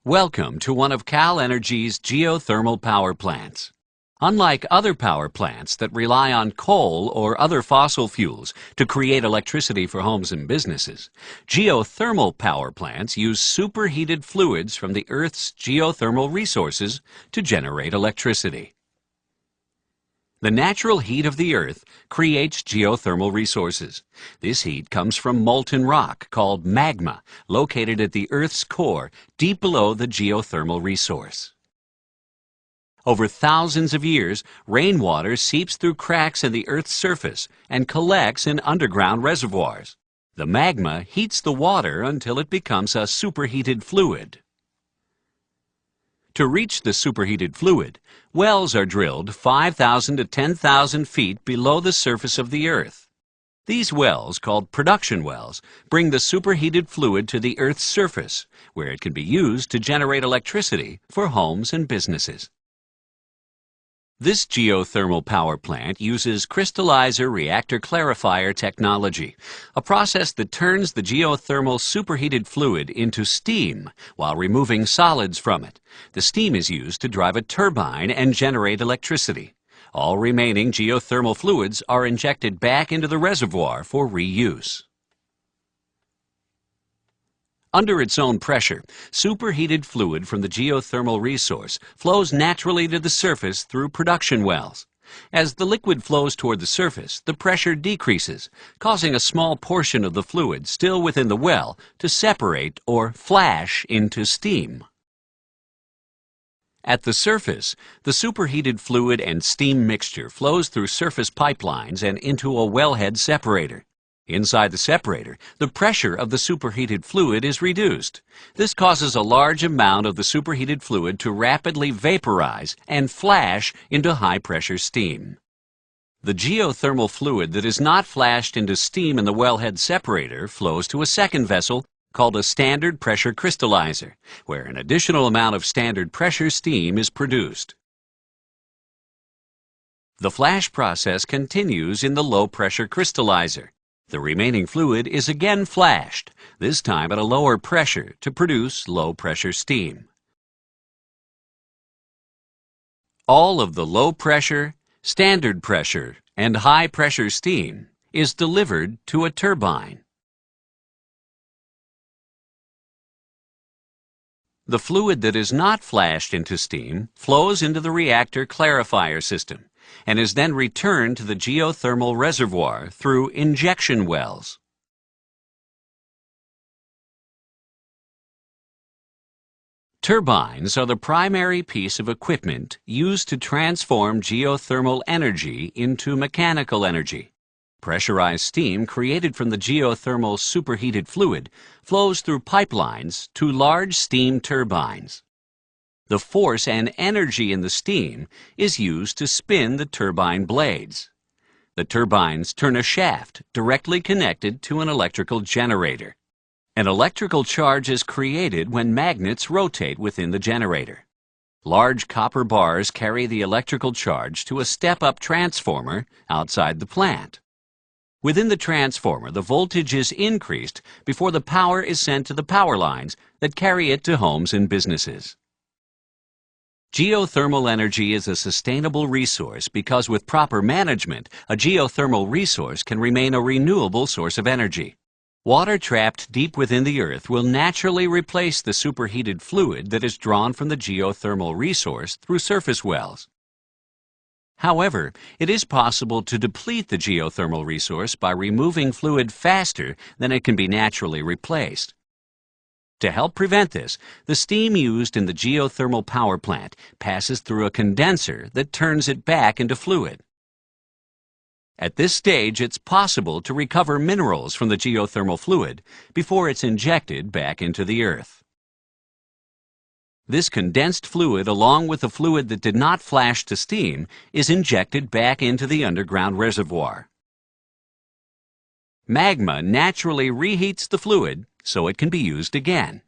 Welcome to one of Cal Energy's geothermal power plants. Unlike other power plants that rely on coal or other fossil fuels to create electricity for homes and businesses, geothermal power plants use superheated fluids from the Earth's geothermal resources to generate electricity. The natural heat of the Earth creates geothermal resources. This heat comes from molten rock called magma, located at the Earth's core, deep below the geothermal resource. Over thousands of years, rainwater seeps through cracks in the Earth's surface and collects in underground reservoirs. The magma heats the water until it becomes a superheated fluid. To reach the superheated fluid, wells are drilled 5,000 to 10,000 feet below the surface of the Earth. These wells, called production wells, bring the superheated fluid to the Earth's surface, where it can be used to generate electricity for homes and businesses. This geothermal power plant uses crystallizer reactor clarifier technology, a process that turns the geothermal superheated fluid into steam while removing solids from it. The steam is used to drive a turbine and generate electricity. All remaining geothermal fluids are injected back into the reservoir for reuse. Under its own pressure, superheated fluid from the geothermal resource flows naturally to the surface through production wells. As the liquid flows toward the surface, the pressure decreases, causing a small portion of the fluid still within the well to separate or flash into steam. At the surface, the superheated fluid and steam mixture flows through surface pipelines and into a wellhead separator. Inside the separator, the pressure of the superheated fluid is reduced. This causes a large amount of the superheated fluid to rapidly vaporize and flash into high-pressure steam. The geothermal fluid that is not flashed into steam in the wellhead separator flows to a second vessel called a standard pressure crystallizer, where an additional amount of standard pressure steam is produced. The flash process continues in the low-pressure crystallizer. The remaining fluid is again flashed, this time at a lower pressure to produce low-pressure steam. All of the low-pressure, standard pressure, and high-pressure steam is delivered to a turbine. The fluid that is not flashed into steam flows into the reactor clarifier system and is then returned to the geothermal reservoir through injection wells. Turbines are the primary piece of equipment used to transform geothermal energy into mechanical energy. Pressurized steam created from the geothermal superheated fluid flows through pipelines to large steam turbines. The force and energy in the steam is used to spin the turbine blades. The turbines turn a shaft directly connected to an electrical generator. An electrical charge is created when magnets rotate within the generator. Large copper bars carry the electrical charge to a step-up transformer outside the plant. Within the transformer, the voltage is increased before the power is sent to the power lines that carry it to homes and businesses. Geothermal energy is a sustainable resource because with proper management, a geothermal resource can remain a renewable source of energy. Water trapped deep within the Earth will naturally replace the superheated fluid that is drawn from the geothermal resource through surface wells. However, it is possible to deplete the geothermal resource by removing fluid faster than it can be naturally replaced. To help prevent this, the steam used in the geothermal power plant passes through a condenser that turns it back into fluid. At this stage, it's possible to recover minerals from the geothermal fluid before it's injected back into the Earth. This condensed fluid, along with the fluid that did not flash to steam, is injected back into the underground reservoir. Magma naturally reheats the fluid so it can be used again.